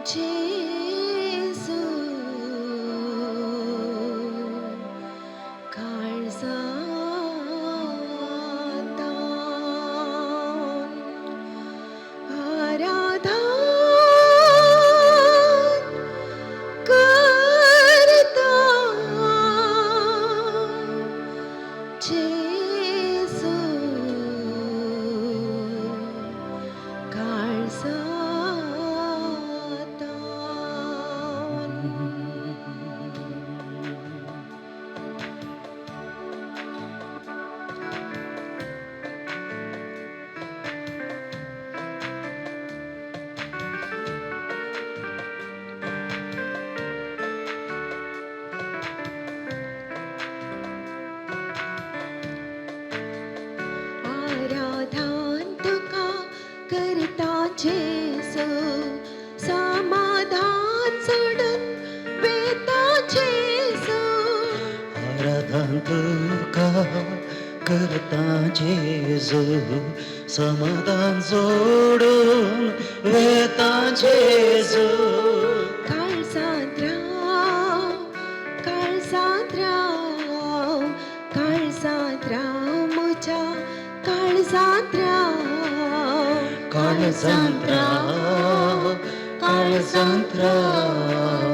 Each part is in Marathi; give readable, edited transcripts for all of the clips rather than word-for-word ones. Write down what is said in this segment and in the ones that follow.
जेजू काळजात आराधना करता जेजू काळजात आराधन तुका करता जेजू समाधान सोडून वेता जेजू आराधन तुका करता जेजू समाधान सोडून वेता जेजू काळजात राव काळजात राव काळजात राव म्हज्या काळजात राव काळजांतराव काळजांतराव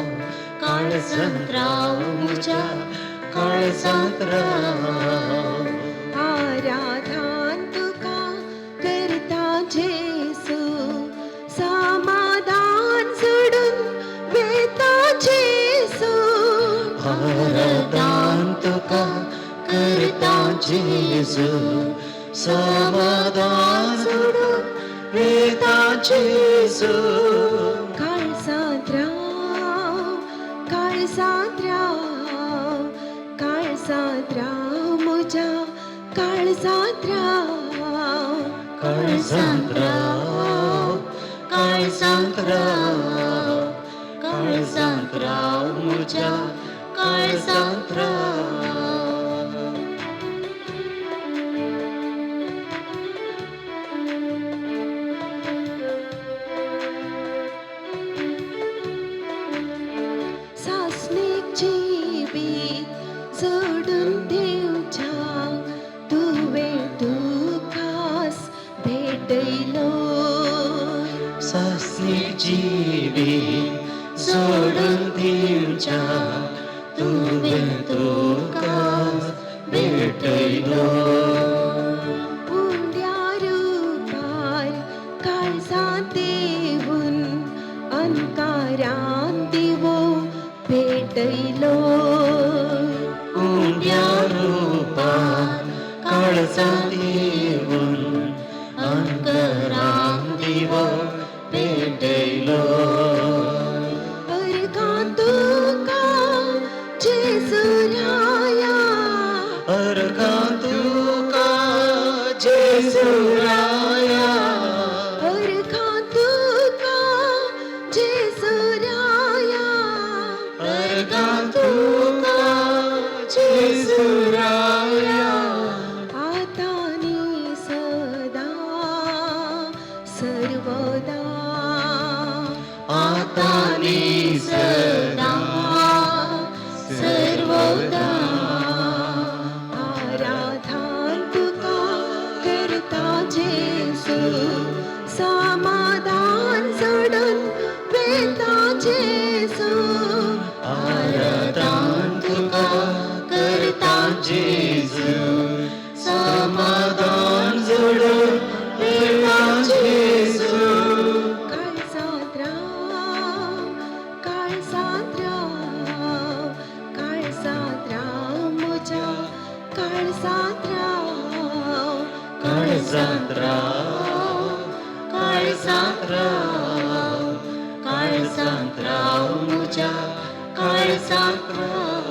काळजांतराव मुझ्या काळजांतराव आराधन तुका करता जेजू समाधान सोडून वेता जेजू आराधन तुका करता जेजू समाधान सोडून वेता जेजू काळजात राव काळजात राव काळजात राव म्हज्या काळजात राव काळजांतराव काळजांतराव काळजांतराव मुझ्या काळजांतराव सासणीक जिवीत जोडून दिवच्या तुवें तुकास भेटयलो सासनीक जिवी जोडून दिवच्या तुवें तुका भेटयलो उंड्या रूपार काळजांत देवून अंकारान दिवो भेटयलो उंड्या रूपान काळजांत येवन अंतरान दिवो भेटयलो अर्गां तुका जेजू राया अर्गां तुका जेजू राया अर्गां तुका जेजू राया अर्गां तुका जेजू राया आतानी सदा सर्वदा आतानी सदा सर्वदा आराधन तुका करता जेजू समाधान सोडून वेता जेजू आराधन तुका करता जेजू समाधान जोडून वेता जेजू काळजात राव काळजात राव काळजात राव म्हज्या काळजात राव काळजांतराव काळजांतराव काळजांतराव मुझ्या काळजांतराव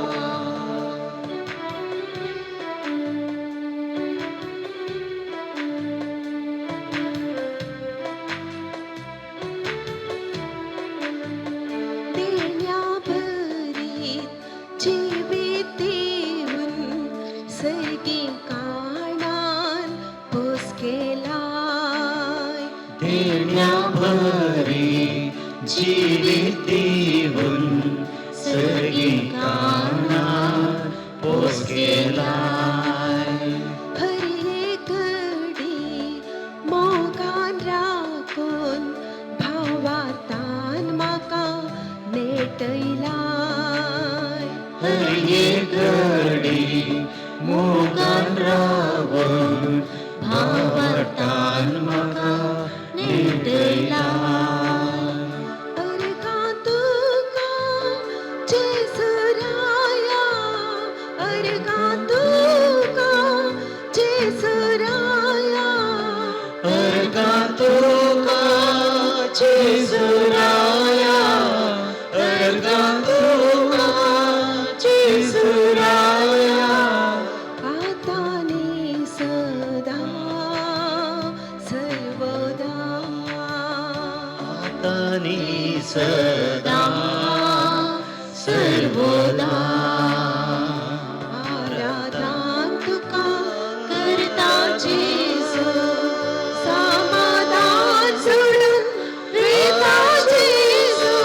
देण्या भरीत जिवीत दिवन सर्गी काळान पोस केलाय देण्या भरी जिवीत दिवून सर्गी काणार पोसकेलाय. खरी घडी मोगान राखून भावार्थान म्हाका नेटयलाय. हरये घडी मोगान रावून भावार्थान म्हाका नेटयलाय. अर्गा तुका जेसुराया, अर्गा तुका जेसुराया. अर्गा तुका जेसुराया, अर्गा तुका जेसुराया. आतानी सदा सर्वदा. आतानी सदा सर्वदा. आराधन तुका करता जेसू, समाधान सोडून वेता जेसू.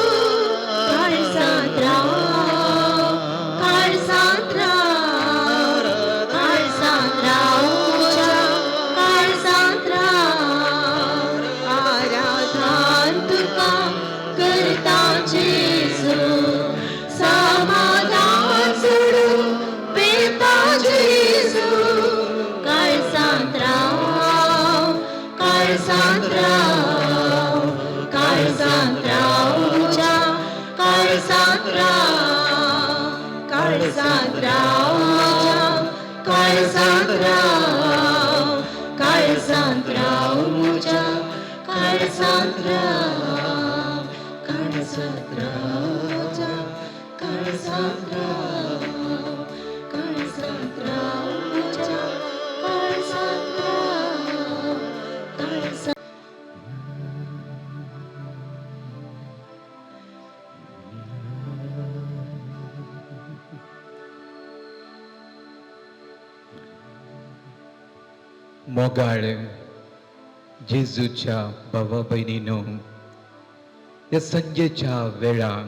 काळजांत राव, काळजांत राव, काळजांत राव, तुझ्या काळजांत राव. आराधन तुका करता जेसू, समाधान सोडून वेता जेसू. काळजांत राव, काळजांत राव, काळजांत राव, तुझ्या काळजांत राव. काळजांत राव, तुझ्या काळजांत राव. काळजांत राव, तुझ्या काळजांत राव. काळजांत राव, तुझ्या काळजांत राव. काळजांत राव, तुझ्या काळजांत राव. काळजांत मोगाळ जेजूच्या भावा बहिणीनो, या संजेच्या वेळार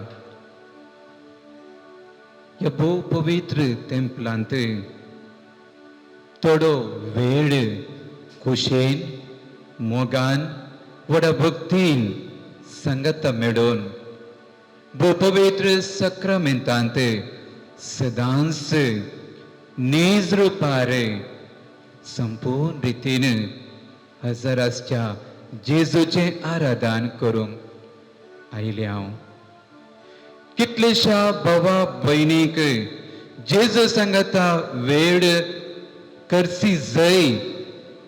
या भोव पवित्र तेंपलांत थोडो वेळ खुशेन मोगान वडा भक्तीन संगत मेळोवन भोव पवित्र सक्रामेंतांत सदांच नीज रुपार संपूर्ण रितीन हजाराच्या जेजूचे आराधन करूंक आयले हांव. कितलेशा भावा भयणीक जेजू सांगता वेळ करसी जय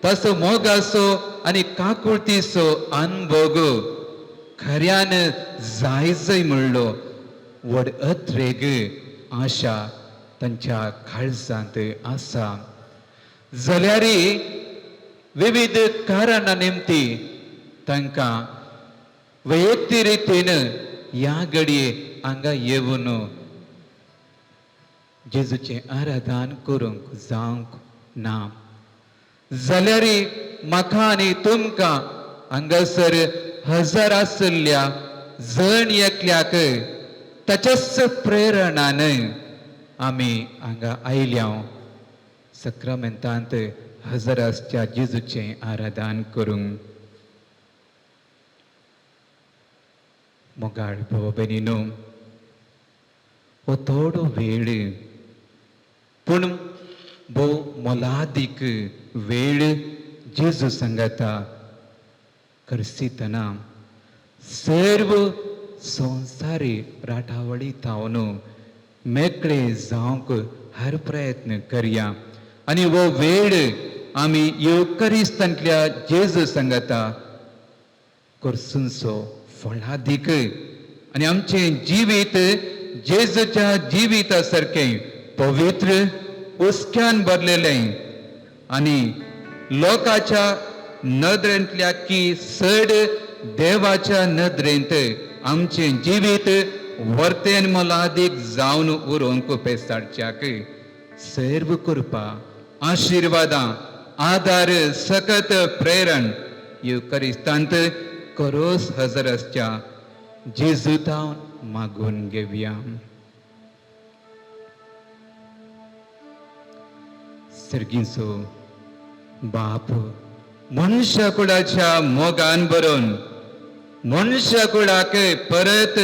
तसो मोगासो आनी काकुळतीचो अनुभव खऱ्यान जाय म्हणलो व्हड अत्रेग आशा तांच्या काळजांत आसा. जाल्यार विविध कारणां निमती तांकां वैयक्तीक रितीन ह्या घडये हांगा येवन जेजूचें आराधन करूंक जावंक ना. जाल्यार म्हाका आनी तुमकां हांगासर हजर आसल्या जण एकल्याक ताच्याच प्रेरणान आमी हांगा आयल्या सक्रामेंतांत हजर आसच्या जेजूचें आराधन करूंक. मोगाळ भाव भयणीनो, हो थोडो वेळ पूण भोव मोलादीक वेळ जेजू सांगता करसीतना सर्व संवसारी राठावळी थावन मेकळे जावंक हर प्रयत्न करया आनी हो वेळ आमी येवकरिस्तांतल्या जेजू सांगता करसूंचो फळादीक आनी आमचें जिवीत जेजूच्या जिविता सारकें पवित्र उस्क्यान भरलेलें आनी लोकाच्या नदरेंतल्या की चड देवाच्या नदरेंत आमचें जिवीत वर्तेन मोलादीक जावन उरोवंक पेसाडच्याक सर्व कृपा आशिर्वादां आदार सकत प्रेरण येवकरिस्तांत करोस हजर आसच्या जेजुतावन मागून घेऊया. सर्गीचो बाप मनुष्य कुळाच्या मोगान बरोवन मनुष्य कुळाक परत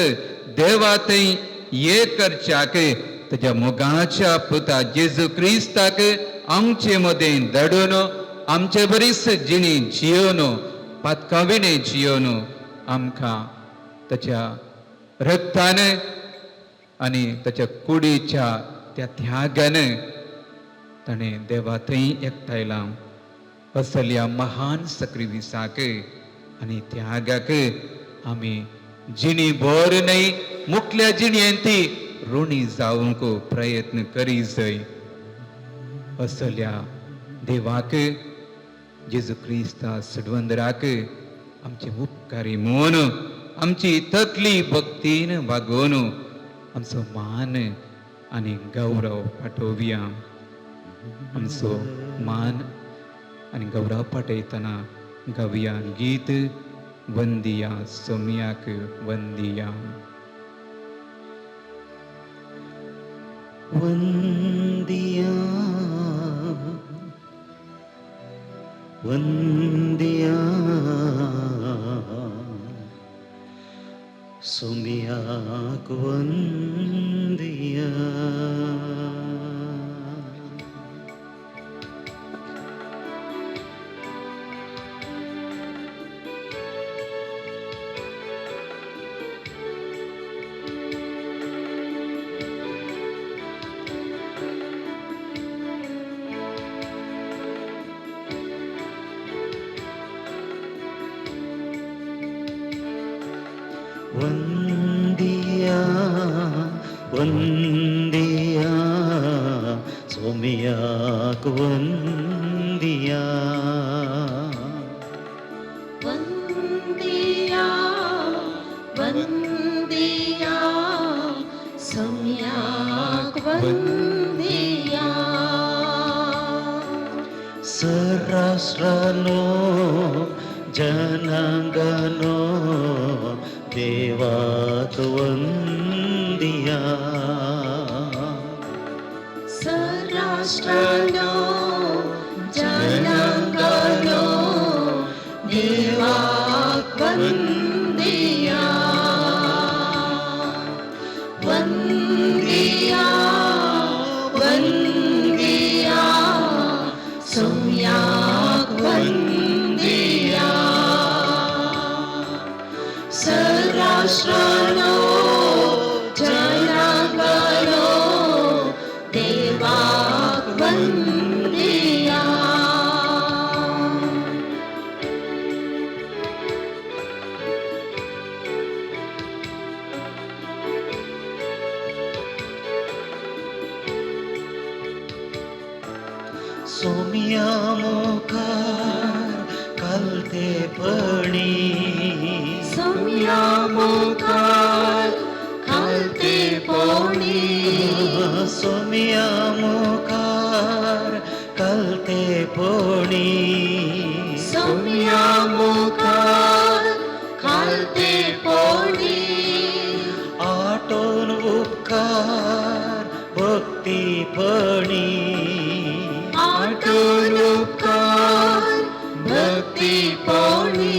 देवातय ये करच्याक तुझ्या मोगाच्या पुता जेजू क्रिस्ताक आमचे मदें धाडून आमचे बरीच जिणी जियोन पातकाविणे जियोन आमकां ताच्या रक्तान आनी ताच्या कुडीच्या त्या त्यागान ताणें देवा थंय एकठायलां. असल्या महान सक्रिविसाक आनी त्यागाक आमी जिणी बोर न्हय मुखल्या जिणयेंती ऋणी जावंक प्रयत्न करी जाय. असल्या देवाक जेजू क्रिस्ता सडवंदराक आमचे उपकारी म्हणून आमची तकली भक्तीन वागोवन आमचो मान आनी गौरव पाठोवया. आमचो मान आनी गौरव पाठयतना गावया गीत वंदिया सोम्याक वंदिया. वंदिया वंदिया सोम्याक वंदिया. वंदिया वंदिया सोम्याक वंदिया. वंदिया वंदिया सम्यक वंदिया. सहस्रानो जनांगनो देवाक वंदिया. सहस्रानो जनांगनो देवाक वंदिया. वंदिया वंदिया सम्यक वंदिया. सहस्रानो जनांगनो देवाक वंदिया. सोम्या मुखार कालतेपणी सम्या मुखार कालतेपणी. सोम्या मुखार कालतेपणी. सम्या मुखार कालतेपणी. आटोन उपकार भक्तीपणी. आटोन उपकार भक्तीपणी.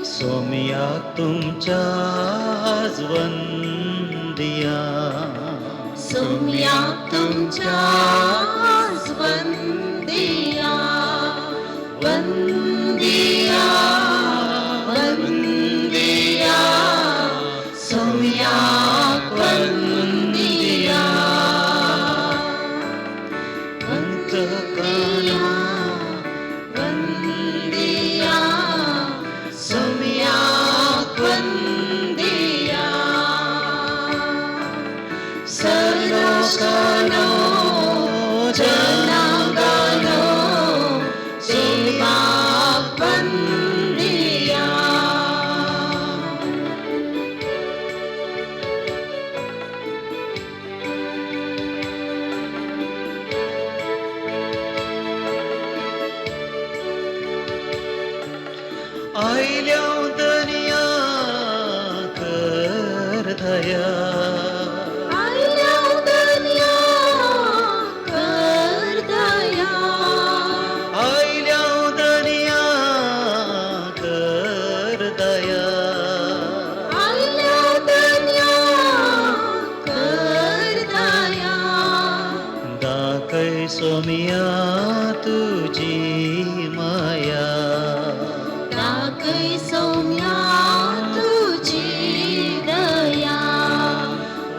सोम्याक तुमच्याच वंदिया. सम्यक तुमच्याच वंदिया. वंदिया वंदिया सम्यक वंदिया. वंदिया वंदिया सम्यक वंदिया. सर्वोकानो जनांगनो सोमिया तुझी माया दाखय सौम्या तुझी दया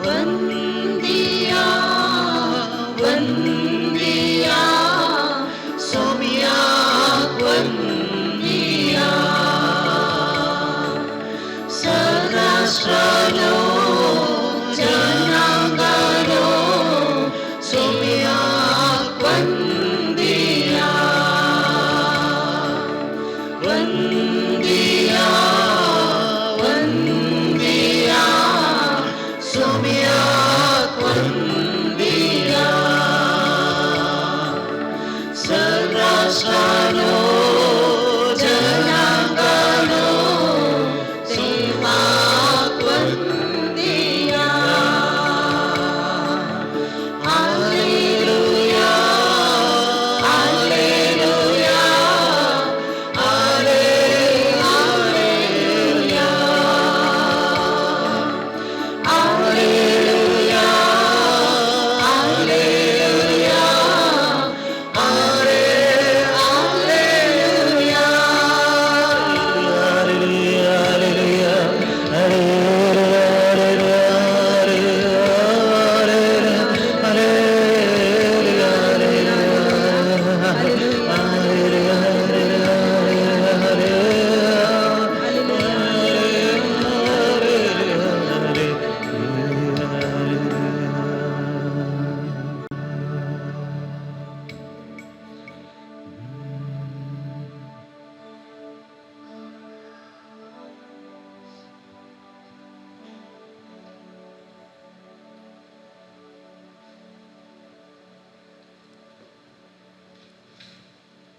वंदिया वंदिया सोमिया वंदिया सहस्रानो जनांगानो सोमिया वंदिया वंदिया वंदिया सोमिया वंदिया सहस्रानो जनांगानो देवा वंदिया हालेलुया हालेलुया हालेलुया हालेलुया हालेलुया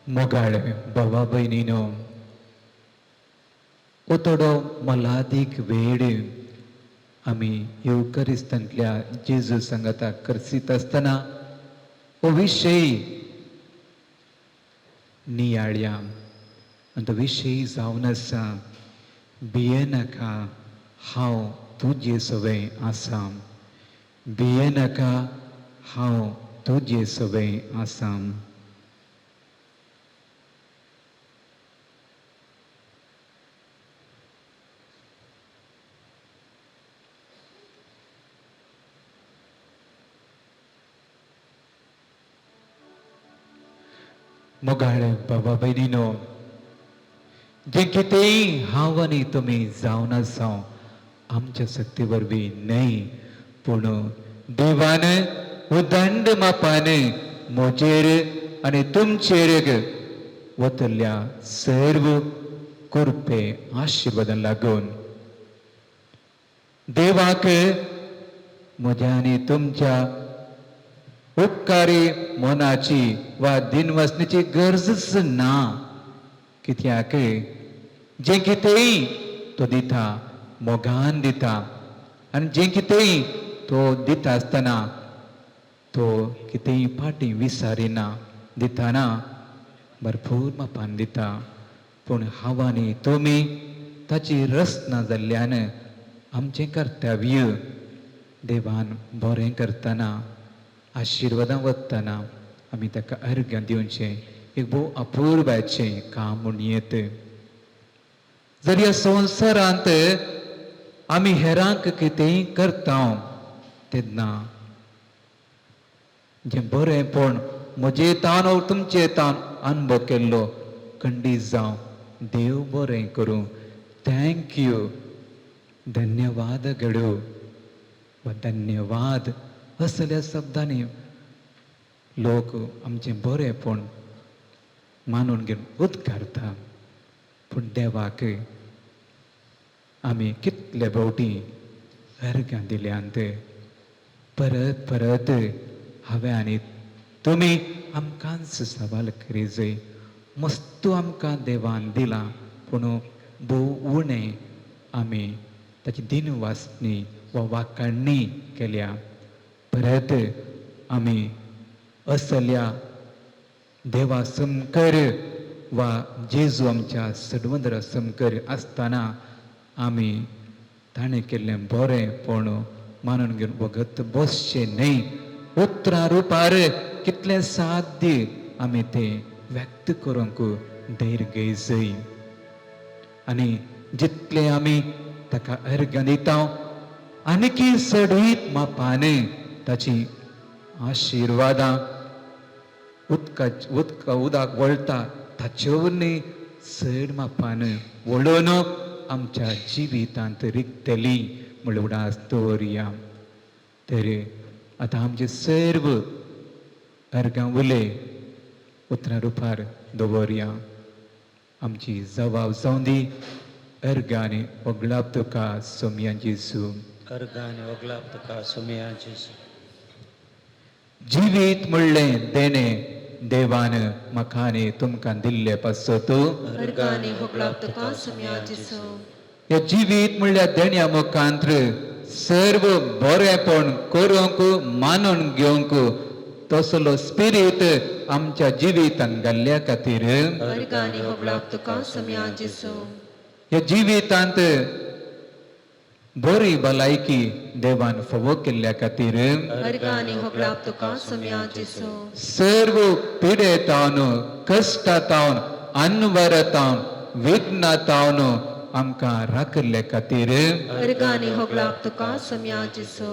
मोगाळ भावा बहिणीनो, ओतोडो मोलादीक वेळ आमी येवकरिस्तांतल्या जेजू संगता करसीत आसतना हो विशय नियाळ्या आनी तो विशय जावन आसा भियेनाका हांव तुजे सवय आसां, भियेनाका हांव तुजे सवय आसां. मोगाळ बाबा बहिणीनो, जे कितेंय हांव आनी तुमी जावन आसा आमच्या शक्ती वरवीं न्हय, पूण देवान उदंड मापान म्हजेर आनी तुमचेर वतल्ल्या सर्व कृपे आशिर्वादान लागून देवाक म्हज्या आनी तुमच्या उपकारी मनाची वा दिनवसण्याची गरजच ना. कित्याक जे कितेंय तो दिता मोगान दिता, आनी जे कितेंय तो दिता आसतना तो कितेंय फाटीं विसारिना, दिताना भरपूर मापान दिता. पूण हांव आनी तुमी ताची रसना जाल्ल्यान आमचें कर्तव्य देवान बरें करतना आशिर्वादां वतना आमी ताका अर्घ दिवचें एक भोव अपूर्वाचें काम म्हूण येत. जर ह्या संवसारांत आमी हेरांक कितेंय करता तेन्ना जें बरेंपण म्हजे तान वा तुमचे तान अनुभव केल्लो खंडीत जावं देव बरें करूं. थँक्यू, धन्यवाद घडो वा धन्यवाद असल्या शब्दांनी लोक आमचें बरेंपण मानून घेवन उद्गारता. पूण देवाक आमी कितले फावटी अर्घां दिल्यांत परत परत हांवें आनी तुमी आमकांच सवाल करी जाय. मस्तू आमकां देवान दिलां, पूण भोव उणें आमी ताची दिनवासणी वा वाखाणणी केल्या. परत आमी असल्या देवा समकर वा जेजू आमच्या सडवंदरा समकर आसतना आमी ताणें केल्लें बरेंपण मानून घेवन वगत बसचें न्हय, उतरां रुपार कितलें साध्य आमी तें व्यक्त करूंक धैर्य जाय आनी जितले आमी ताका अर्घ दिता आनीकी सडीत मापान ताची आशिर्वादां उदक वळटा ताचेवरन चड मापान वळोवन आमच्या जिवितांत रिगतली म्हूण उडास दवरया. तर आतां आमचे सर्व अर्गां उले उतरां रुपार दवरया. आमची जबाब जावन दी अर्गांनी ओगलाप तुका सोमया जेजू. अर्गान ओगलाप तुका सोमया जेजू. जिवीत म्हणलें देणे देवान म्हाकाने तुमकां दिल्ले पासत अर्गानी होगलाप तुका सोमया जेजू. ह्या जिवीत म्हणल्यार देण्या मुखांत्र सर्व बरेंपण करूंक मानून घेवंक तसलो स्पिरीट आमच्या जिवितांत घाल्ल्या खातीर अर्गानी होगलाप तुका सोमया जेजू. ह्या जिवितांत बरी भलायकी देवान फावो केल्ल्या खातीर अर्गानी होगलाप तुका सोमया जेजू. सर्व पिडेतावन कश्टातावन अनवरतावन विघ्नातावन आमकां राखले खातीर अर्गानी होगलाप तुका सोमया जेजू.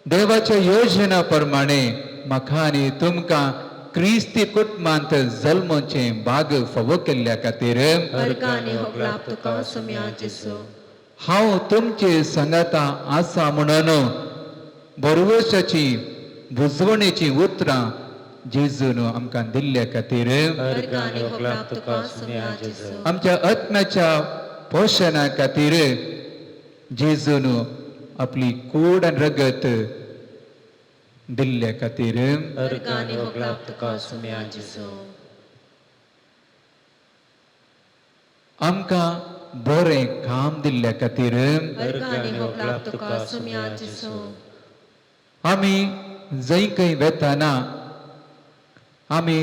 देवाच्या योजना प्रमाणे म्हाका आनी तुमकां क्रिस्ती कुटुंबांत जल्मोवचे भाग फावो केल्ल्या खातीर अर्गानी होगलाप तुका सोमया जेजू. हांव तुमचे संगता आसा म्हणून बरवशाची बुजवणेची उतरां जेजून आमकां दिल्ल्या खातीर अर्गानी होगलाप तुका सोमया जेजू. आमच्या आत्म्याच्या पोशणा खातीर जेजून आपली कूड आनी रगत दिल्ल्या खातीर अर्गानी होगलाप तुका सोमया जेजू. आमकां बरें काम दिल्ल्या खातीर अर्गानी होगलाप तुका सोमया जेजू. आमी जंय खंय वेताना आमी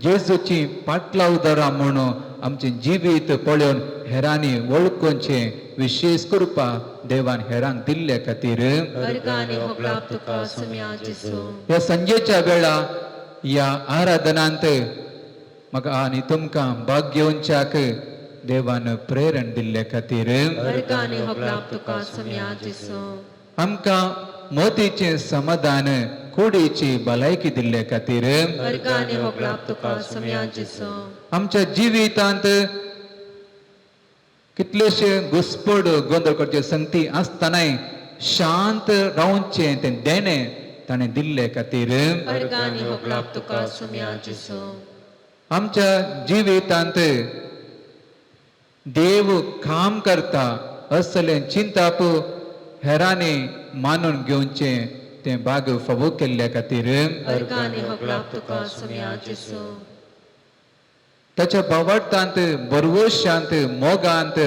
जेजूची पाटलाव धरा म्हणून आमचें जिवीत पळोवन हेरांनी वळखुचें विशेष कृपा देवान हेरांक दिल्ल्या खातीर अर्गानी होगलाप तुका सोमया जेजू. ह्या संजेच्या वेळा ह्या आराधनांत म्हाका आनी तुमकां भाग घेवच्याक देवान प्रेरण दिल्ल्या खातीर अर्गानी होगलाप तुका सोमया जेजू. आमकां मोतीचें समाधान कुडीची भलायकी दिल्ल्या खातीर अर्गानी होगलाप तुका सोमया जेजू. आमच्या जिवितांत कितलेशे घुसपड गोंदळ करचे संगती आसतनाय शांत रावचें तें देणें ताणें दिल्ले खातीर अर्गानी होगलाप तुका सोमया जेजू. आमच्या जिवितांत देव काम करता असलें चिंताप हेरांनी मानून घेवचें तें भाग फावो केल्ल्या खातीर अर्गानी होगलाप तुका सोमया जेजू. ताच्या भावार्थांत बरवशांत मोगांत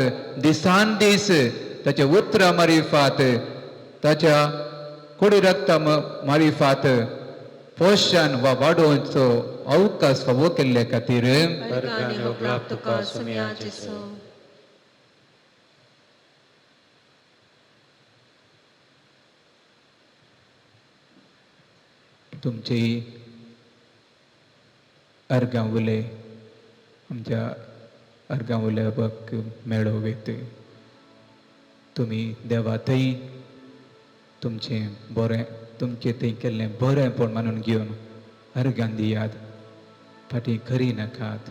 दिसान दीस ताच्या उतरां मारिफात ताच्या कुडी रक्ता मारिफात पोशान वा वाडोवचो अवकाश फावो केल्ल्या खातीर अर्गानी होगलाप तुका सोमया जेजू. तुमचे अर्गां उले आमच्या अर्गां उलेवक मेळो वेत तुमी देवा थंय तुमचें बरें तुमचें थंय केल्लें बरेंपण मानून घेवन अर्गां दियात फाटीं खरी नाकात.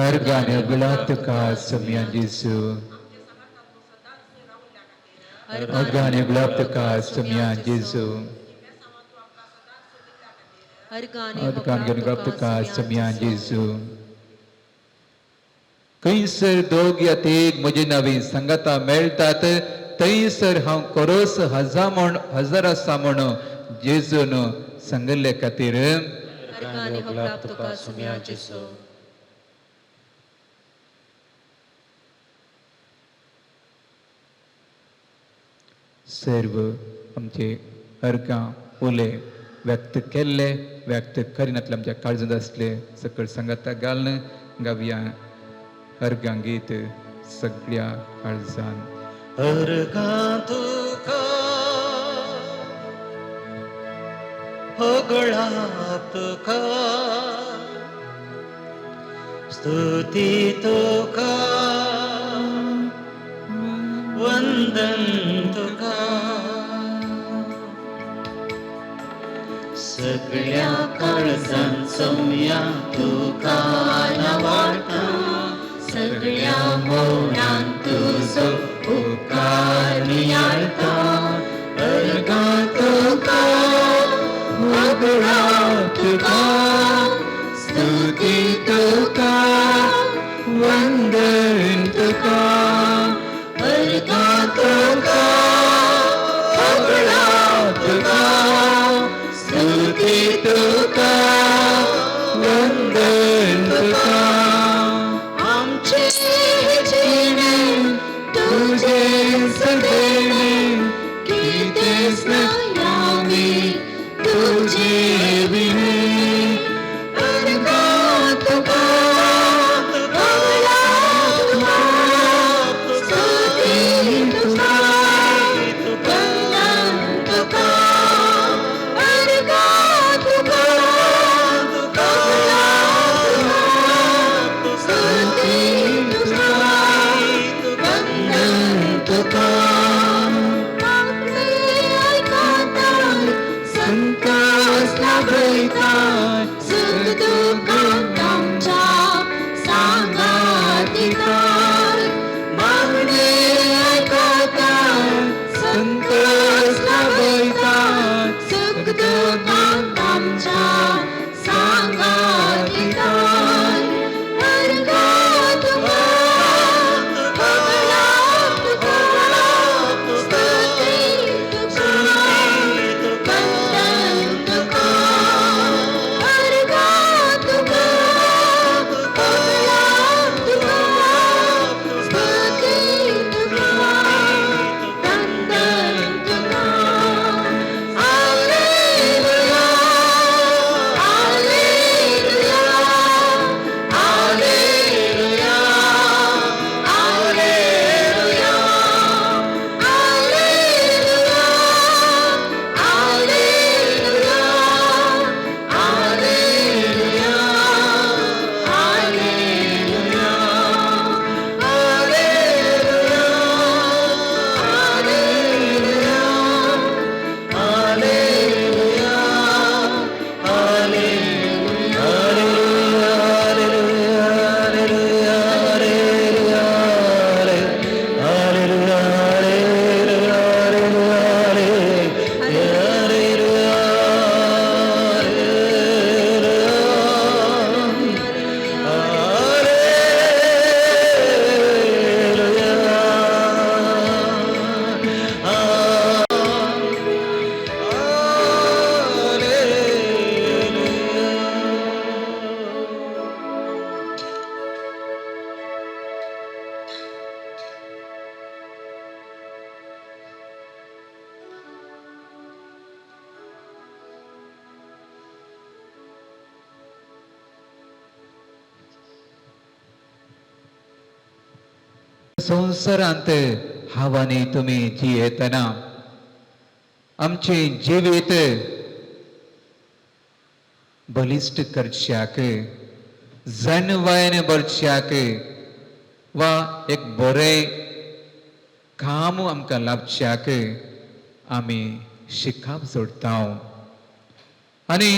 अर्गाने उगलाप तुका सोमया जेजू. अर्गाने उगलाप तुका सोमया जेजू. अर्गानी अर्गाने उगलाप होगलाप तुका तुका सोमया सोमया जेजू. जेजू. खंयसर दोग या तेग म्हजी नवी संगता मेळटात थंयसर हांव करोस हजर आसा म्हूण जेजून सांगले खातीर अर्गानी होगलाप तुका सोमया जेजू. सर्व आमचे अर्गां उले व्यक्त केल्ले व्यक्त करिनातले आमच्या काळजांत आसले सकयल सांगाता घालून गावया अर्गां गीत सगळ्या काळजान. अर्गां तुका होगळा तुका स्तुती तुका वंदन तुका सगळ्या काळजान सोम्या तुका नावाडटा सगळ्या मौनान तुझो उपकार नियाळटा. अर्गां तुका होगळा तुका स्तुती तुका वंदन तुका. अर्गां तुका होगळा तुका स्तुती तुका वंदन तुका. आमचे जिणे तुझे सदैवे कितेंच आमी तुझे विणे. अर्गां तुका होगळा तुका स्तुती तुका वंदन तुका. अर्गां तुका होगळा तुका स्तुती तुका वंदन तुका. संतास लाभयताय सुख दुःखांत आमच्या सांगात दिताय. मागणे आयकताय संतास लाभयताय सुख दुःखांत आमच्या सांगात दिताय. अर्गां तुका होगळा तुका स्तुती तुका वंदन तुका. अर्गां तुका होगळा तुका स्तुती तुका वंदन तुका. हालेलुया हालेलुया हालेलुया हालेलुया हालेलुया हालेलुया हालेलुया संवसारांत हावांनी तुमी जियेतना आमचे जिवीत बलिश्ट करच्याक जणवायन भरच्याक वा एक बरें काम आमकां लाभच्याक आमी शिकाप जोडटा. आनी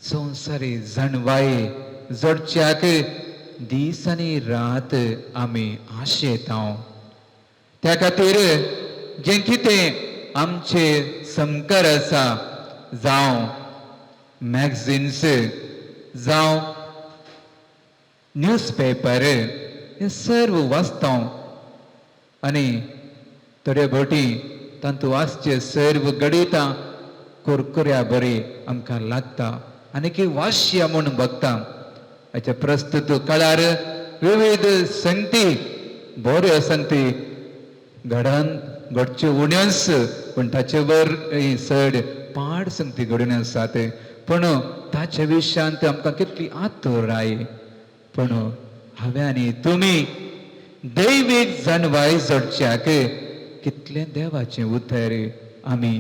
संवसारी जणवाय जोडच्याक दीस आनी रात आमी आशेता. त्या खातीर जें कितें आमचे संस्कार आसा जावं मॅगझिन्स जावं न्यूजपेपर हे सर्व वाचता आनी थोड्या फावटी तांतू वाचचे सर्व गणितां कुरकुऱ्या बरी आमकां लागता आनी की वाचया म्हणून बघता. हाच्या प्रस्तुत काळार विविध संगती बऱ्यो संगती घडोवन घडच्यो उण्योच पण ताचे वर चड पाड संगती घडून आसात पण ताच्या विशयांत आमकां कितली आतुराय पण हांवें आनी तुमी दैवीक जानवाय जोडच्याक कितलें देवाचें उतर आमी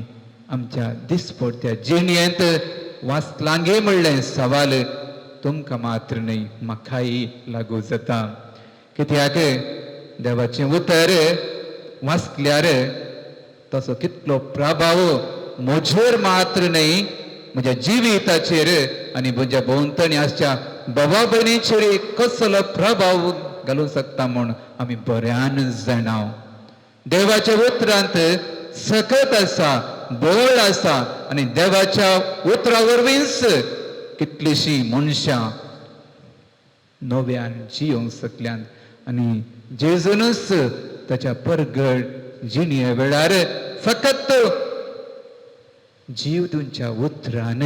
आमच्या दिसपडट्या जिणेंत वाचलांगे म्हणलें सवाल तुमकां मात्र न्ही म्हाकाय लागू जाता कित्याक देवाचें उतर वाचल्यार ताचो कितलो प्रभाव म्हजेर मात्र न्ही म्हज्या जिविताचेर आनी म्हज्या भोंवतणी आसच्या भावा भयणीचेर कसलो प्रभाव घालूंक शकता म्हूण आमी बऱ्यान जाणाव देवाच्या उतरांत सकत आसा बोळ आसा आनी देवाच्या उतरा वरवींच कितलीशीं मनशां नव्यान जियोंक शकल्यांत आनी जेजूनच ताच्या परगट जिणे वेळार फकत जीव तुमच्या उतरान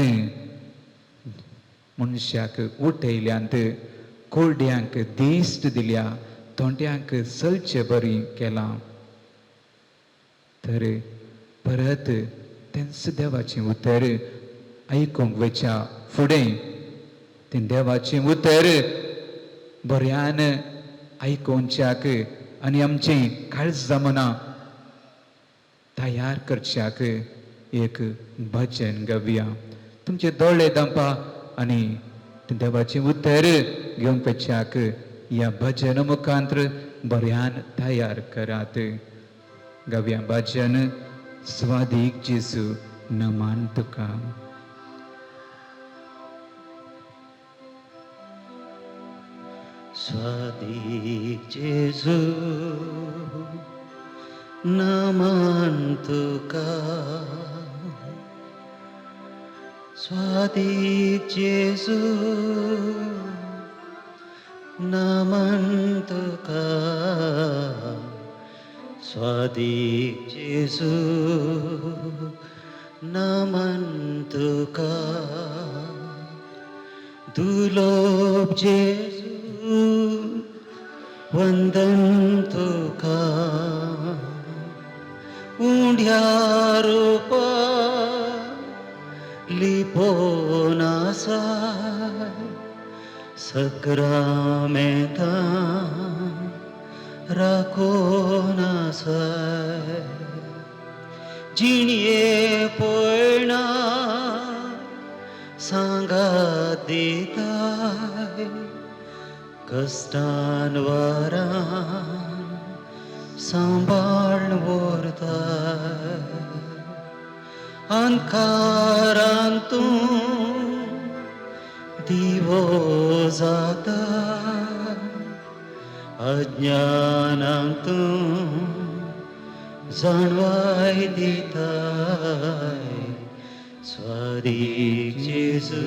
मनशाक उठयल्यांत कोरड्यांक दिश्ट दिल्या तोंड्यांक सलचे बरी केलां तर परत तेंच देवाचें उतर आयकूंक वच्या फुडें तें देवाचें उतर बऱ्यान आयकोवच्याक आनी आमची काळजां मनां तयार करच्याक एक भजन गावया तुमचे दोळे दांपा आनी देवाचें उतर घेवंक वच्याक ह्या भजन मुखांत्र बऱ्यान तयार करात गावया भजन स्वादीक जेजू नमान तुका स्वादीक जेजू नमन तुका स्वादीक जेजू नमन तुका स्वादीक जेजू नमन तुका दुर्लभ जेजू वंदन तुका उंड्या रूपा लिपोवन आसा सक्रामेंता राखोन आसा जिणये पळना सांगात दिताय कश्टान वरान सांबाळ व्हरताय अंकारांतूं दिवो जाता अज्ञानांतूं जाणवाय दिताय स्वादीक जेजू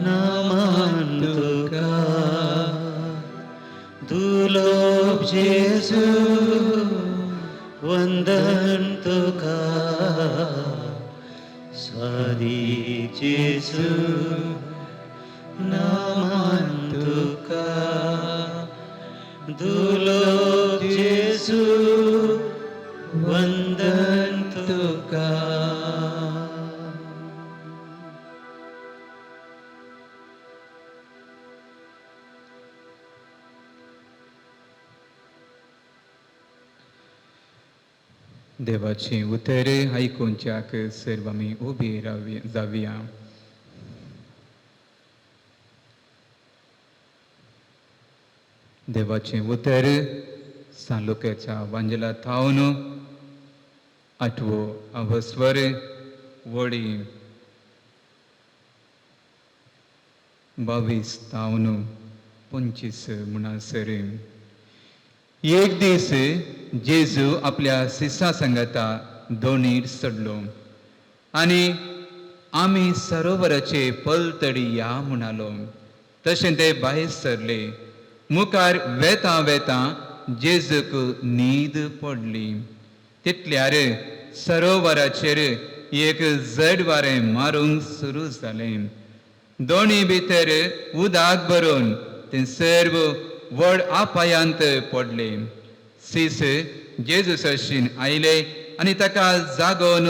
नमन तुका दुर्लभ जेजू वंदन तुका स्वादीक जेजू नमन तुका दुर्लभ जेजू वंदन तुका देवाची उतर आयकोवच्याक सर्व आमी उबी जावया देवाचें उतर सालुक्याच्या वांजला थावन 8वो अवस्वर वडी 22 थावन 25 म्हणसर एक दीस जेजू आपल्या शिष्यां सांगता दोनीर चडलो आनी आमी सरोवराचे पलतडी या म्हणालो तशें ते भायर सरले मुखार वेता वेता जेजूक न्हीद पडली तितल्यार सरोवराचेर एक जड वारें मारूंक सुरू जालें दोनी भितर उदक भरून ते सर्व व्हड आपायांत पडले सीस जेजूस अशीन आयले आनी ताका जागोवन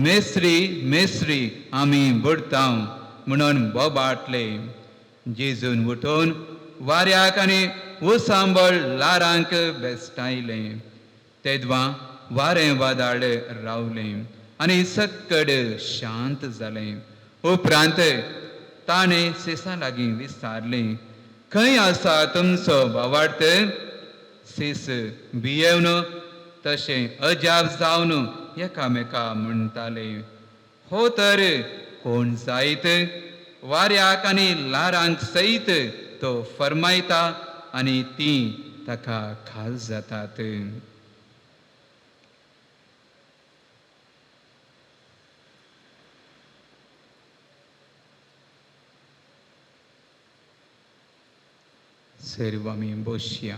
मेस्त्री मेस्त्री आमी बुडता म्हणून बोबाटले. जेजून उठून वाऱ्याक आनी उसांबळ लारांक बेस्टायले. तेदवां वारें वादळ रावलें आनी सक्कड शांत जालें. उपरांत ताणें सेसा लागीं विचारलें, खंय आसा तुमचो वावार्त? सेस भियेवन तशें अजाप जावन एकामेका म्हणटाले, हो तर कोण जायत? वाऱ्याक आनी लारांक सयत तो फर्मायता आनी तीं ताका खाल जातात. सर्व आमी बसया.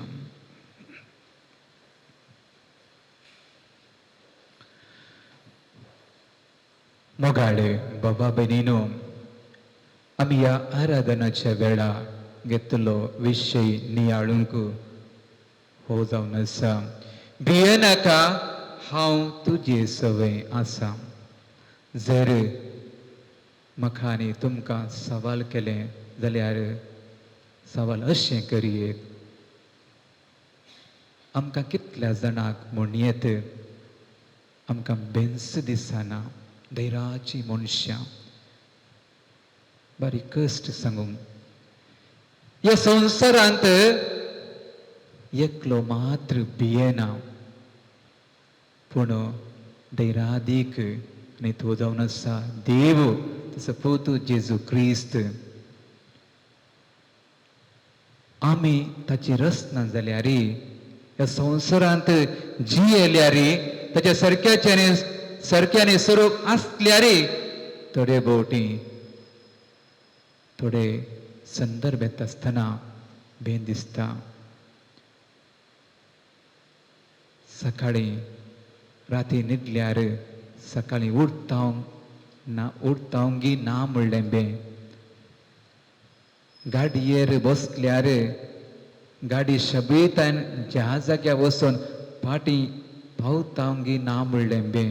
मोगाळे बाबा भयणीनो, आमी ह्या आराधनाच्या वेळा घेतलो विशय नियाळूंक हो जावन आसा, भियेनाका हांव तुजे सवय आसा. जर म्हाका आनी तुमकां सवाल केले जाल्यार सवाल अशें करयेक, आमकां कितल्या जाणांक म्हूण येत आमकां बेंस दिसना, धैर्याची मनशां बारीक कश्ट सांगूंक, ह्या संवसारांत एकलो मात्र भियेना, पूण धैर्यादीक आनी तो जावन आसा देव, ताचो पुतू जेजू क्रिस्त. आमी ताची रचना जाल्यार ह्या संवसारांत जियेल्यार ताच्या सारक्याने स्वरूप आसल्यार थोडे भोवटी थोडे संदर्भ येत आसतना भेन दिसता. सकाळीं राती न्हिदल्यार सकाळीं उठतांगी ना म्हणलें बे, गाडयेर बसल्यार गाडी शबयतान ज्या जाग्यार वचून फाटीं पावतांगी ना म्हणलें बे,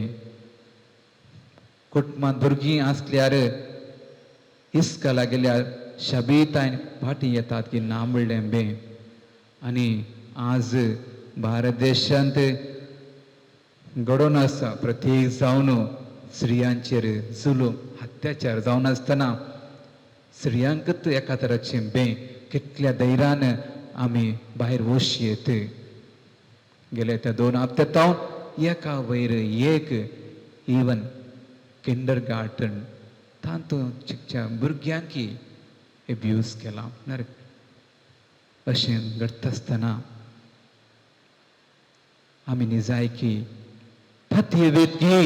कुटुंबांत भुरगीं आसल्यार इस्काला गेल्यार शबयतान फाटीं येतात की ना म्हणलें बे. आनी आज भारत देशांत घडोवन आसा प्रत्येक जावन स्त्रियांचेर जुलूम अत्याचार जावन आसतना स्त्रियांकच एका तराचें बे कितल्या धैर्यान आमी भायर वचयेत. गेल्या त्या 2 हप्त्यांत एका वयर एक इवन किंडरगार्टन तातूंत शिकच्या भुरग्यांकी एब्यूज केला. अशें घडटा आसतना आमी निजायकी फाती वेतकी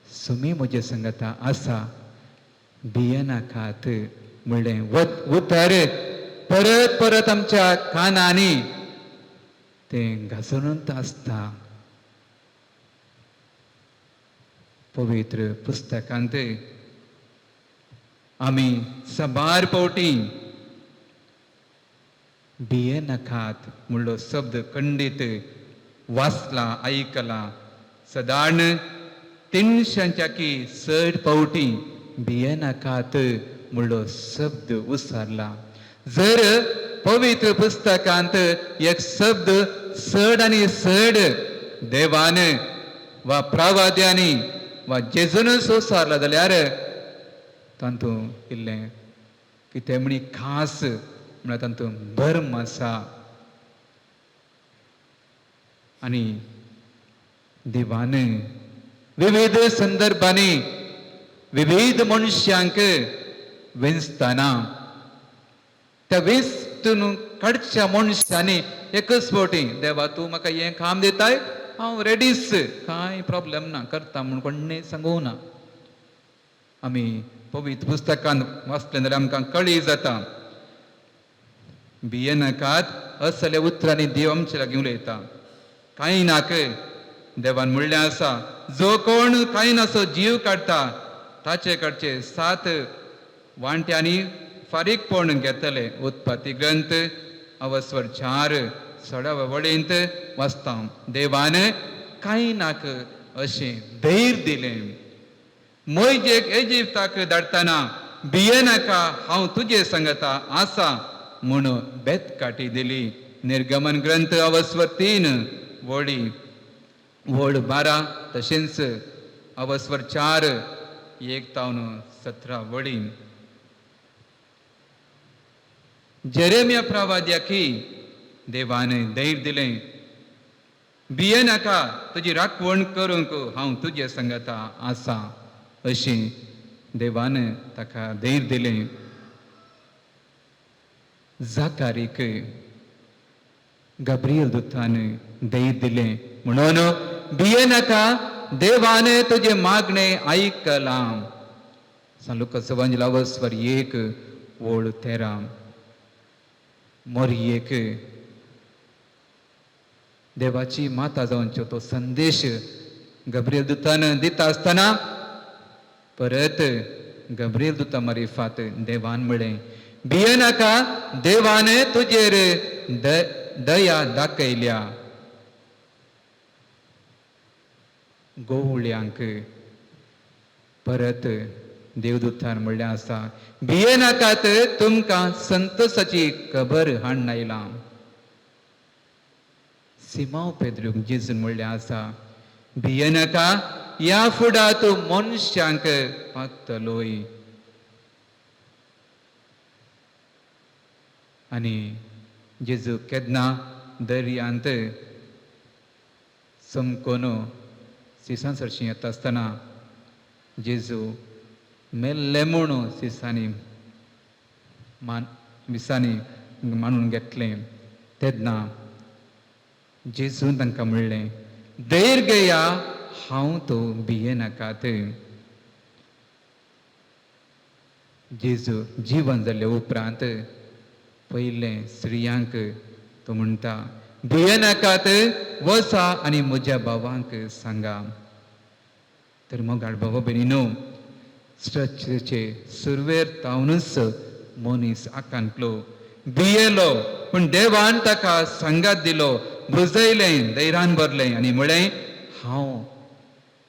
सुमी म्हजे संगता आसा, भियेनाकात म्हणलें उतर परत परत आमच्या कानांनी तें घासोनूच आसता. पवित्र पुस्तकांत आमी सबार फावटी भियेनाकात म्हणलो शब्द खंडीत वाचला आयकला. सादारण 360 फावटी भियेनाकात म्हणलो शब्द उसारला. जर पवित्र पुस्तकांत एक शब्द चड आनी चड देवान वा प्रवाद्यांनी वा जेजूनच उसारला जाल्यार तातूंत इल्लें कितें म्हणी खास म्हळ्यार तातूंत भर्म आसा. आनी देवान विविध संदर्भांनी विविध मनशांक वेंचतना त्या वेंचून काडच्या मनशांनी एकच फावटी देवा तूं म्हाका हें काम दिताय हांव रेडीच, कांय प्रॉब्लेम ना, करता म्हूण कोणें सांगूं ना. आमी पवित्र पुस्तकांत वाचलें जाल्यार आमकां कळी जाता. भियेनाकात असले उतरांनी देव आमचे लागीं उलयता. कांय नाक देवान म्हणलें आसा, जो कोण कांय नासो जीव काडटा ताचे कडचे 7 वांट्यांनी फारीकपण घेतले. उत्पत्ती ग्रंथ अवस्वर 4 सोडाव वळींत वसता देवान कांय नाक अशें धैर्य दिलें. मोयजेक इजिप्ताक धाडटना भियेनाका हांव तुजे संगता आसा म्हूण बेत काटी दिली. निर्गमन ग्रंथ अवस्वर 3 वळी वळ 12 तशेंच अवस्वर 4 1 तावन 17 वळी. जेरेमिया प्रवाद्याकी देवान धैर्य दिलें. भियेनाका तुजी राखवण करूंक हांव तुजे संगता आसा अशें देवान ताका धैर्य दिलें. जाकारीक गब्रियल दुतान धैर्य दिलें म्हणून भियेनाका देवान तुजे मागणे आयकलां. लुकास एवांजेल अवस्वर 1 वळ 13. मोरयेक देवाची माता जावंच्यो तो संदेश गब्रियल दुतान दिता आसतना परत गब्रियल दुता मारिफात देवान म्हळें भियेनाका देवान तुजेर दया दाखयल्या. गोवळ्यांक परत देवदुतान म्हणलें आसा भियेनाकात तुमकां संतोशाची खबर हाडून आयलां. सिमांव पेद्रूक जेजून म्हणलें आसा भियेनाका ह्या फुडां तूं मनशांक पागतलोय. आनी जेजू केन्ना दर्यांत समकोन सिसान सरशी येता आसतना जेजू मेल्ले म्हूण सिसांनी मिसांनी मांडून घेतलें तेन्ना जेजून तांकां म्हणलें धैर्य घेया हांव तो भियेनाकात. जेजू जीवन जाले उपरांत पयलें स्त्रियांक तो म्हणटा भियेनाकात वसा आनी म्हज्या भावांक सांगा. तर मोगाळ भाव भयणीनो सृश्टीचे सुरवेर तावनूच मनीस आकांतलो भियेलो पूण देवान ताका सांगात दिलो बुजयलें धैर्यान भरलें आनी म्हळें हांव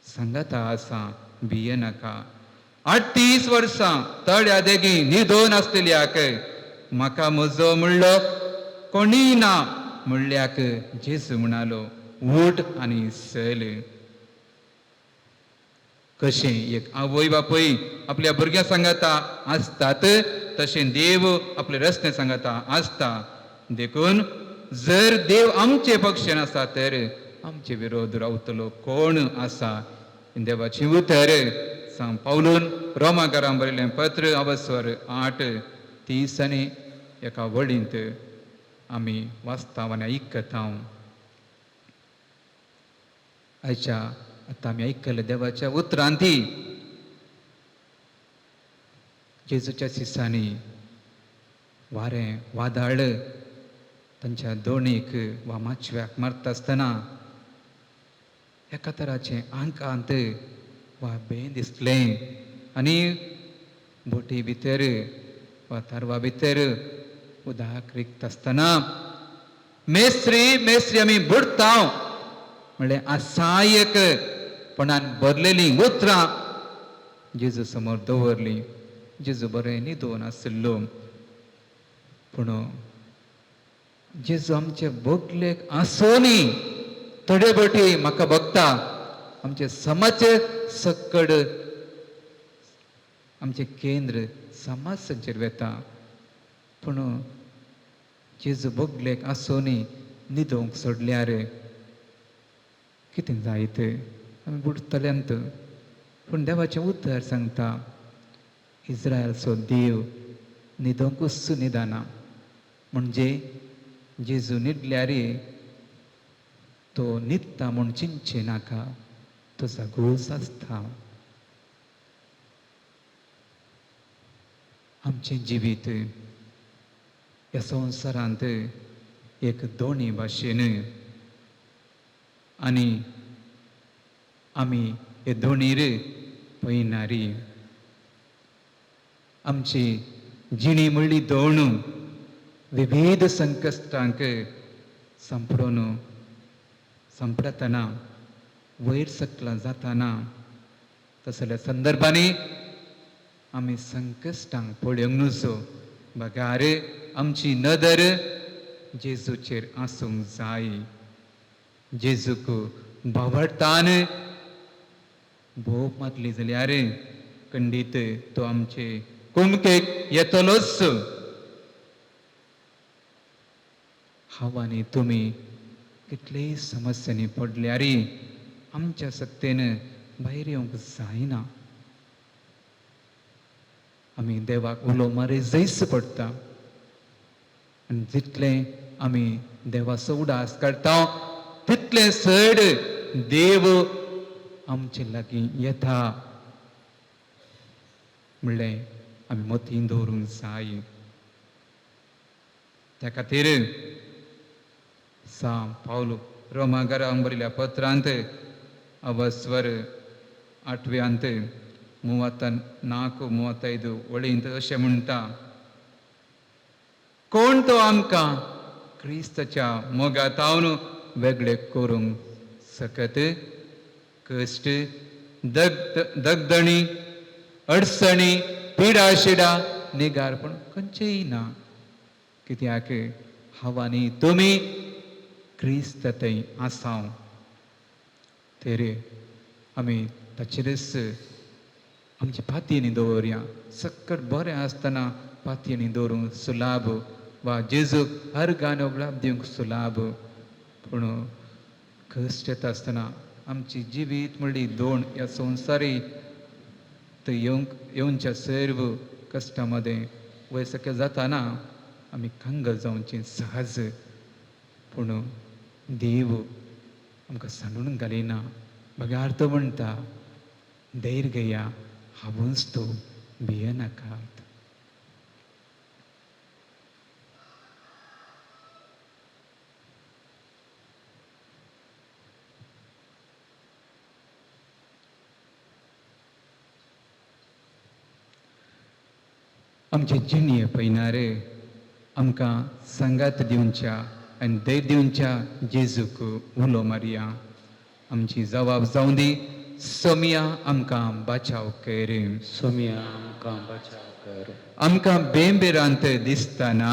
सांगाता आसा भियेनाका. 38 वर्सां तळ्या देगी न्हिदोन आसलेल्याक म्हाका म्हजो म्हणलो कोणीय ना म्हणल्याक जेजू म्हणालो उठ आनी चल. कशें एक आवय बापूय आपल्या भुरग्यां सांगाता आसतात तशें देव आपले रस्ते सांगाता आसता. देखून जर देव आमचे पक्षान आसा तर आमचे विरोध रावतलो कोण आसा. देवाची उतर सांग पावलून रोमाकारांक बरयलें पत्र अवस्वर 8 30 आनी 1 वळींत आमी वाचता आनी आयकता. आयच्या आतां आमी आयकले देवाच्या उतरांती जेजूच्या शिसांनी वारें वादळ तांच्या दोणीक वा माचव्याक मारता आसतना एका तराचें आंकांत वा भें दिसलें आनी बोटी भितर वा तारवा भितर उदक रिगता आसतना मेस्त्री मेस्त्री आमी बुडटा म्हणलें असायकपणान भरलेलीं उतरां जेजू समोर दवरलीं. जेजू बरें न्हिदोन आसलो पूण जेजू आमचे बोगलेक आसोनी थोडे बोटी म्हाका बगता आमचे समाज सक्कड आमचे केंद्र समाज संचेर वेता पूण जेजू बोगलेक आसोनी न्हिदोंक सोडल्यार कितें जायत आमी बुडतल्यांत. पूण देवाचें उतर सांगता इस्रायलचो देव न्हिदोंकूच न्हिदना म्हणजे जेजू न्हिदल्यार तो न्हिदता म्हूण चिंतचें नाका तो जागूच आसता. आमचें जिवीत ह्या संवसारांत एक दोणी भाशेन आनी आमी हे दोणीर पळयनारी. आमची जिणी म्हणली दोण विविध संकश्टांक संपडतना वयर सकला जाताना तसल्या संदर्भांनी आमी संकश्टांक पळोवंक नजो बगार आमची नदर जेजूचेर आसूंक जाय. जेजूक भावडतान भोव मारली जाल्यार खंडीत तो आमचे कुमकेक येतलोच. हांव आनी तुमी कितलेय समस्यांनी पडल्यार आमच्या सक्तेन भायर येवंक जायना. आमी देवाक उलो मारे जैस पडटा आनी जितले आमी देवाचो उडास काडटा तितले चड देव आमचे लागीं येता म्हणलें आमी मतीन दवरूंक जाय. त्या खातीर सांत पावलो रोमाकारांक बरयल्या पत्रांत अवस्वर 8व्यांत 34-35 वळींत अशें म्हणटा, कोण तो आमकां क्रिस्ताच्या मोगातावन वेगळे करूंक सकत? कश्ट, दगदणी, अडचणी, पिडाशिडा, निगारपण खंयचेय ना. कित्याक हांव आनी तुमी क्रिस्त थंय आसाव. तर आमी ताचेरच आमची पातयेनी दवरया. सक्कट बरें आसतना पातयेनी दवरूंक सुलाभ वा जेजूक हर गाणो गुलाब दिवंक सुलाभ. पूण कश्ट येता आसतना आमची जिवीत म्हणली दोन ह्या संवसारी थंय येवच्या सर्व कश्टा मदें वयसके जाताना आमी कांगल जावचें सहज. पूण देव आमकां सांडून घालिना. बघा अर्थ म्हणटा धैर्य घेया, हांवूच तो भियेनाकात. आमचे जिणे पळयणार आमकां सांगात दिवच्या आनी धैर्य दिवच्या जेजूक उलो मारया. आमची जबाब जावं दी, सोमिया आमकां बचाव कर. सोमिया आमकां बचाव कर. आमकां बेंबेरांत दिसतना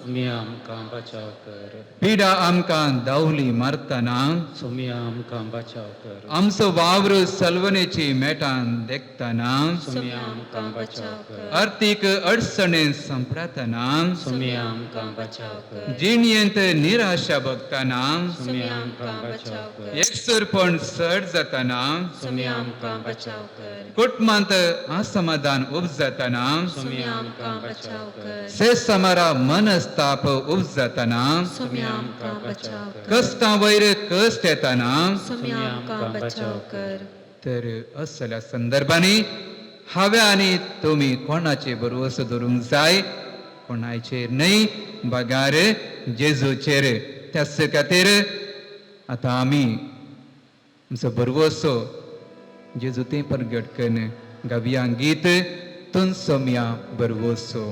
सोमिया आमकां बचाव कर. पिडा आमकां दावली मारतना सोमिया आमकां बचाव कर. आमचो वावर सलवनेची मेटान देखतना सोमिया आमकां बचाव कर. आर्थीक अडचणेन संपडतना सोमिया आमकां बचाव कर. जिणयेंत निराशा बगतना सोमिया आमकां बचाव कर. एकसुरपण चड जातना सोमिया आमकां बचाव कर. कुटुंबांत असमाधान उपजतना सोमिया आमकां बचाव कर. सेसमारा मनस्ताप उपजतना सोमिया आमकां बचाव कर. कश्टां वयर कश्ट येताना सोमिया आमकां बचाव कर. तर असल्या संदर्भांनी हांवें आनी तुमी कोणाचेर भरवसो दवरूंक जाय? कोणाचेर न्हय, बगार जेजूचेर. त्याच खातीर आतां आमी आमचो भरवसो जेजू ते परगट करून गावया गीत तुन सोमिया भरवसो.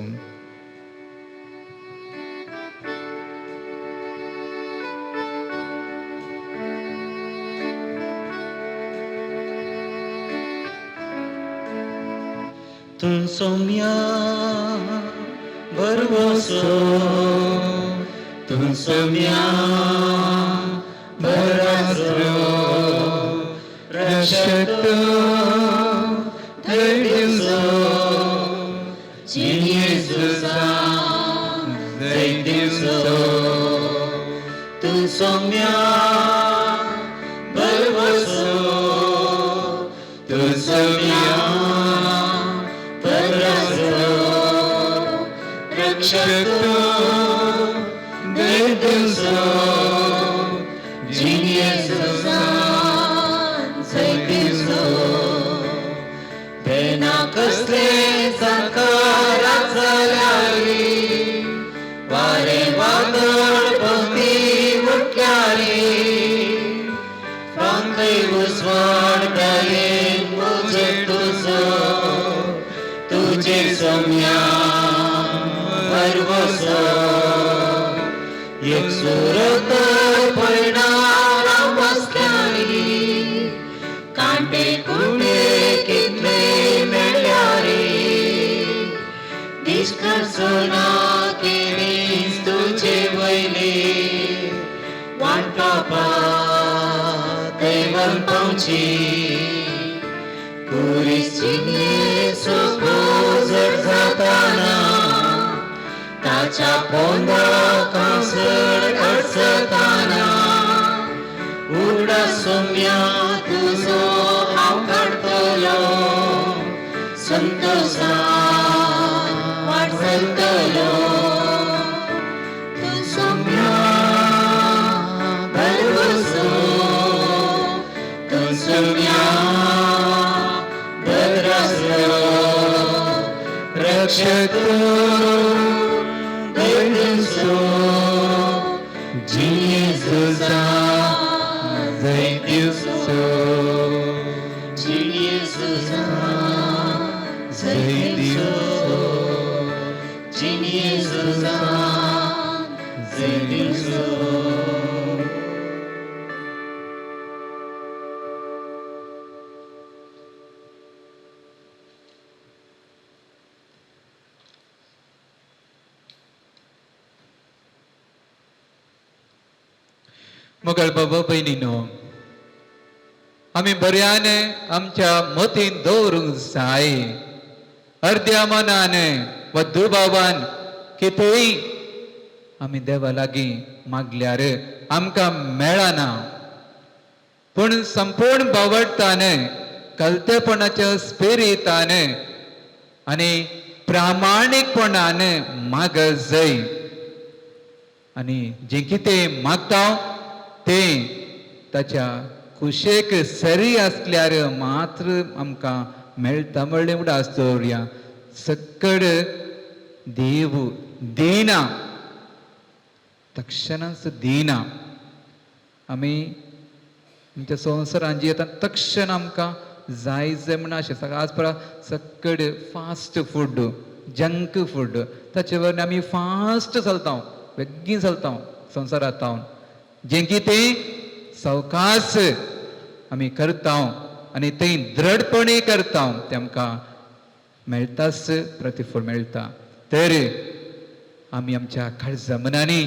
तुम सोमिया भरवसो, तुम सोमिया भरवसो, रक्षक धैर्यसो जिणयेचो धैर्यसो तुम सोमिया भरवसो, तुम सोमिया रक्षक धैर्यसो जिणयेचो धैर्यसो बेना कसले संकटां जाल्यारी वारे वादळ भोवती उठल्यारी फांकय उसवड दयेन उजेड तुजो तुजे सोम्या भरवसो एक सुरत प्रार्थना केलीस तुझे वयले वांटपा कैवल पावची कुरिस्तीने सोजर जाताना ताच्या पोंदा कांसर अडचताना उडा सोम्या तुझो हांव काडटलो संतोषा वाटतलो तू सोम्या भरवसो तू सोम्या भद्रासलो रक्षक दैवसो जियेसुसा जैदिवसो जियेसुसा जैदिवसो जियेसुसा जैदिवसो मोगळ बाबा भयणीनो, आमी बऱ्यान आमच्या मतीन दवरूंक जाय. अर्द्या मनान वा दुबावान कितेंय आमी देवा लागीं मागल्यार आमकां मेळना, पूण संपूर्ण बावडटान कलतेपणाच्या स्पिरितान आनी प्रामाणीकपणान माग जाय. आनी जें कितें मागता तें ताच्या कुशेक सरी आसल्यार मात्र आमकां मेळटा म्हणलें म्हणून आसतोरया. सक्कड देव दिना, तक्षणाच दिना. आमी आमच्या संवसारान जियेता तक्षण आमकां जाय जाय म्हणून अशें सगळ्याच परा सक्कड फास्ट फूड, जंक फूड, ताचे वरवीं आमी फास्ट चलता, बेगीन चलता संवसारांत. जें कितें सावकास आमी करता आनी तें दृढपणी करता तें आमकां मेळटाच प्रतिफळ मेळटा. तर आमी आमच्या काळजा मनांनी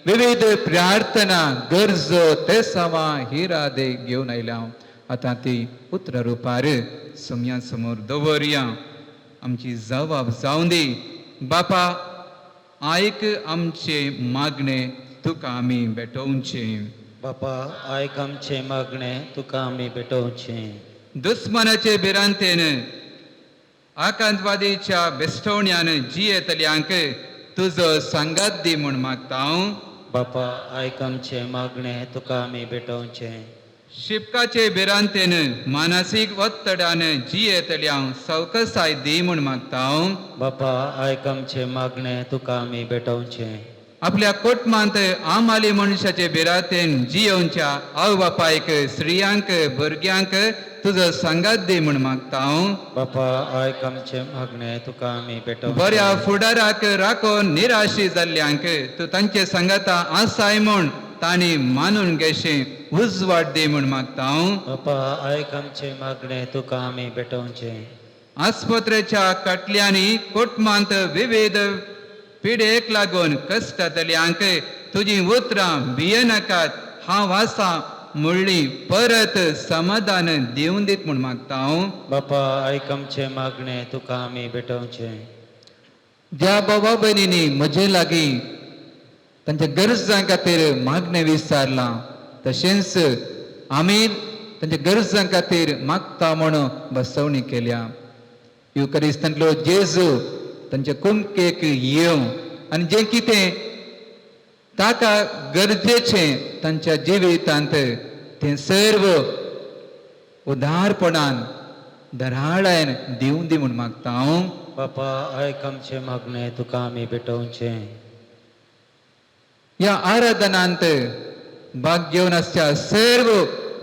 विविध प्रार्थना गरजो ते सावा ही रादे घेवन आयल्या. आतां ती उतरां रुपार सोम्या समोर दवरया. आमची जबाब जावं दी. बापा, आयक आमचे मागणे तुका आमी भेटोवचे. बापा, आयक आमचे मागणे तुका आमी भेटोवचे. दुस्मनाचे भिरांतेन आकांतवादीच्या बेस्टवण्यान जियेतल्यांक तुजो सांगात दी म्हूण मागता हांव. बापा, आयक आमचे मागणे तुका आमी भेटोवचे. शिपकाचे भिरांतेन मानसीक वत्तडान जियेतल्यांक सवकसाय दी म्हूण मागता हांव. बापा, आयक आमचे मागणे तुका आमी भेटोवचे. आपल्या कुटुंबांत आमाली मनशाचे भिरांतेन जियोवच्या आवय बापायक, स्त्रियांक, भुरग्यांक तुजो सांगात दी म्हूण मागता हांव. बापा, आयक आमचे मागणे तुका आमी भेटोवचे. बऱ्या फुडाराक राखोन निराशी जाल्ल्यांक तूं तांचे सांगाता आसाय म्हूण तांणी मानून घेशें उजवाड दी म्हूण मागता हांव. बापा, आयक आमचे मागणे तुका आमी भेटोवचे. आस्पत्रेच्या कटल्यांनी कुटुंबांत विविध पिडेक लागून कश्टातल्यांक तुजी उतरां भियेनाकात हांव आसा म्हणली परत समाधान दिवन दीत म्हूण मागता हांव. बापा, आयक आमचे मागणे तुका आमी भेटोवचे. ज्या बाबा भयणींनी म्हजे लागीं तांच्या गरजां खातीर मागणें विचारलां, तशेंच आमी तांच्या गरजां खातीर मागता म्हणून बसवणी केल्या. युकरिस्तांतलो जेजू तांच्या कुमकेक येवं आनी जें कितें ताका गरजेचें तांच्या जिवितांत तें सर्व उदारपणान दराळायन दिवून दी म्हूण मागता हांव. बापा, आयक आमचे मागणे तुका आमी भेटोवचे. ह्या आराधनांत भाग घेवन आसच्या सर्व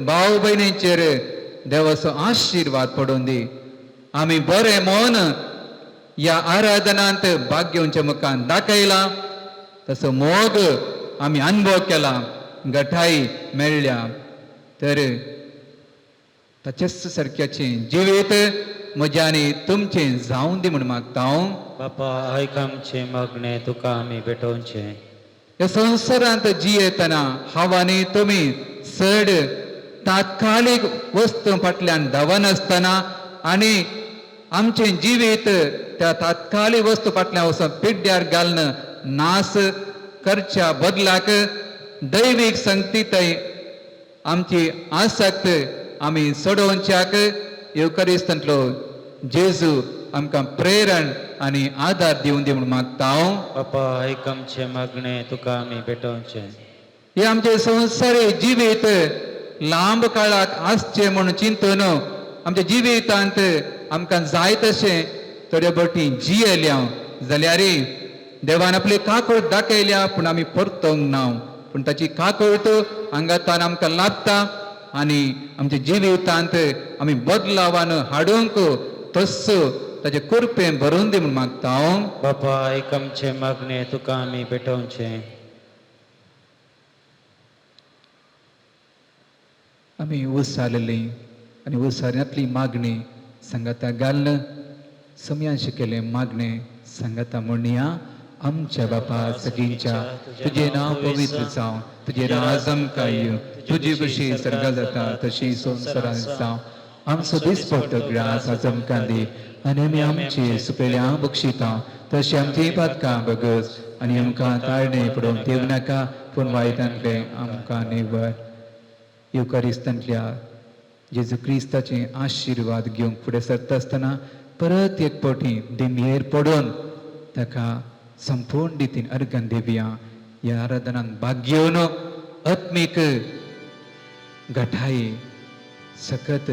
भाव भयणींचेर देवाचो आशिर्वाद पडून दी. आमी बरें मन ह्या आराधनांत भाग घेवच्या मुखार दाखयला, तसो मोग आमी अनुभव केला, घटाई मेळ्ळ्या. तर ताचेच सारक्याचें जिवीत म्हज्या आनी तुमचें जावं दी म्हूण मागता हांव. बापा आयक आमचे मागणे तुका आमी भेटोवचे. ह्या संवसारांत जियेतना हांव आनी तुमी चड तात्कालीक वस्तू फाटल्यान धांवन आसतना आनी आमचें जिवीत त्या तात्कालीक वस्तू फाटल्यान वचून पिड्ड्यार घालन नास करच्या बदलाक दैवीक संगतीतय आमची आसक्त आमी सोडोवच्याक युकरिस्तांतलो जेजू आमकां प्रेरण आनी आदार दिवन दी म्हूण मागता हांव. बापा आयक आमचे मागणे तुका आमी भेटोवचे. हे आमचे संवसारी जिवीत लांब काळाक आसचे म्हूण चिंतून आमच्या जिवितांत आमकां जाय तशें थोड्या फावटी जियेल्या जाल्यार देवान आपली काकूळ दाखयल्या पूण आमी परतोवंक ना. पूण ताची काकूळट हांगातान आमकां लागता आनी आमच्या जिवितांत आमी बदलावान हाडूंक तस्सो ताचे कुरपें भरून दी म्हूण मागता हांव. बापा आयक आमचे मागणे तुका आमी भेटोवचे. आमी उसारली आनी उसाऱ्यांतली मागणी संगता घालन समयान शिकयले मागणे संगता म्हणया. आमच्या बापा सगळींच्या तुझे नांव पवित्र जावं, तुझे नांव आमकां तुजी कशी सर्गा जाता तशी संवसारांत जावं. आमचो दिसपट्टो ग्रास आज आमकां दी आनी आमी आमची सुपेल्यां बक्षिता तशी आमची पातकां बगस आनी आमकां ताळणे पडोवन दिवं नाका पूण वायटांतले आमकां निवड. युकारिस्तांतल्या जेजू क्रिस्ताचे आशिर्वाद घेवंक फुडें सरता आसतना परत एक फावटी दिमयेर पडून ताका संपूर्ण रितीन अर्घन दिवया. ह्या आराधनांत भाग घेवन आत्मीक घटाय सकत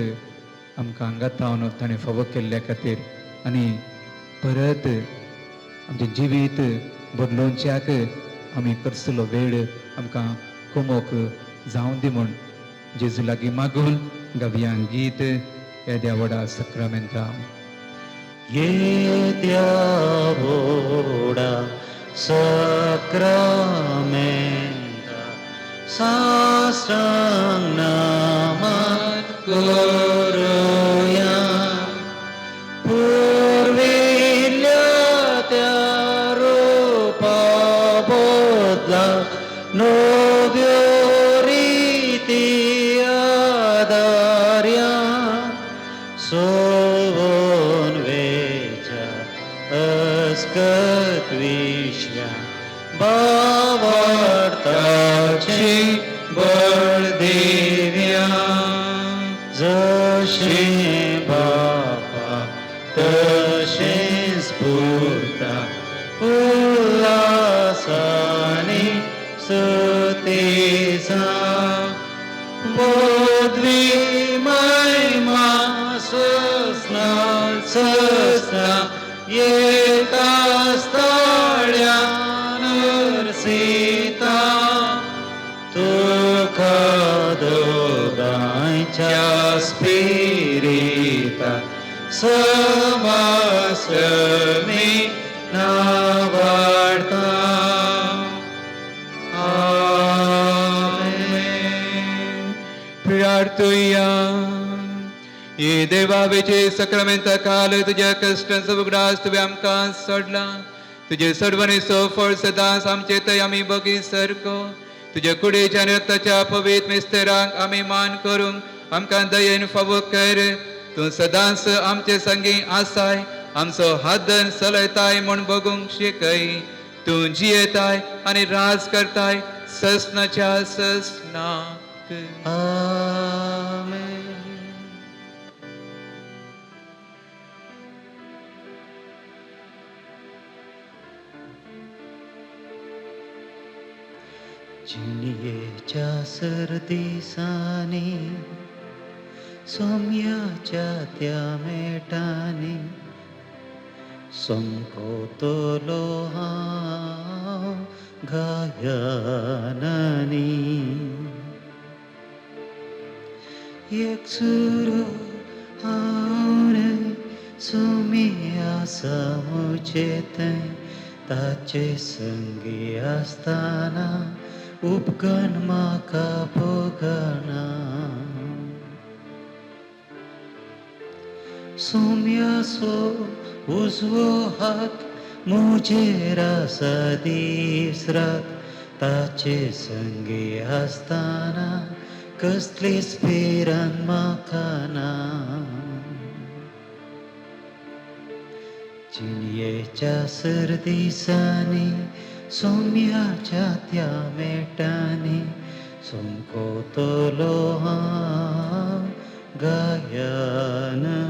आमकां हांगातावन ताणें फावो केल्ल्या खातीर आनी परत आमचें जिवीत बदलोवच्याक आमी करतलो वेळ आमकां कुमोक जावं दी म्हूण जेजू लागीं मागून गावया गीत येद्या व्हडा सक्रामेंता. येद्या व्हडा सक्रामेंता साश्टांग नमन करुया. पुर्विल्ल्या त्या रुपा बदला नव्यो रिती आदार्या. सोवून वेच्या अस्कत विश्या भावार्थाची बळ दिव्या. जशें बापा तशें स्फुरता उल्हासानी स्तुतीचा. बोधवी महिमा सस्ना सस्ना एकाच ताळ्यान नरसिता. तुका दोगांच्या स्पिरिता समासमी नावाडता. प्रार्थुया. ये देवावेचे सक्रामेंत काल तुझ्या कष्टांचो उगडास तुवें आमकां सोडला. तुजे सोडवणेचो फळ सदांच आमचे थंय आमी बगी सारको. तुज्या कुडीच्या आनी रक्ताच्या पवित्र मिस्तेरांक आमी मान करूंक आमकां दयेन फावो कर. तूं सदांच आमचे संगी आसाय, आमचो हादन चलयताय म्हूण बगूंक शिकय. तूं जियेताय आनी राज करताय ससनाच्या ससनाक. आमेन. जिणयेच्या सर्दिसांनी सोम्याच्या त्या मेटांनी संकोतलो हांव गायनांनी. एक सुरू हांव सोम्या मुजे थंय ताचे संगी आसतना उपगण म्हाका भोगना. सोम्याचो उजवो हात मुझे रासा दिसरात ताचे संगी असताना कसलीच फिरन म्हाका ना. चिनयेच्या सर्दिसांनी सोम्याच्या त्या मेटांनी सोमकोतलो हांव गायन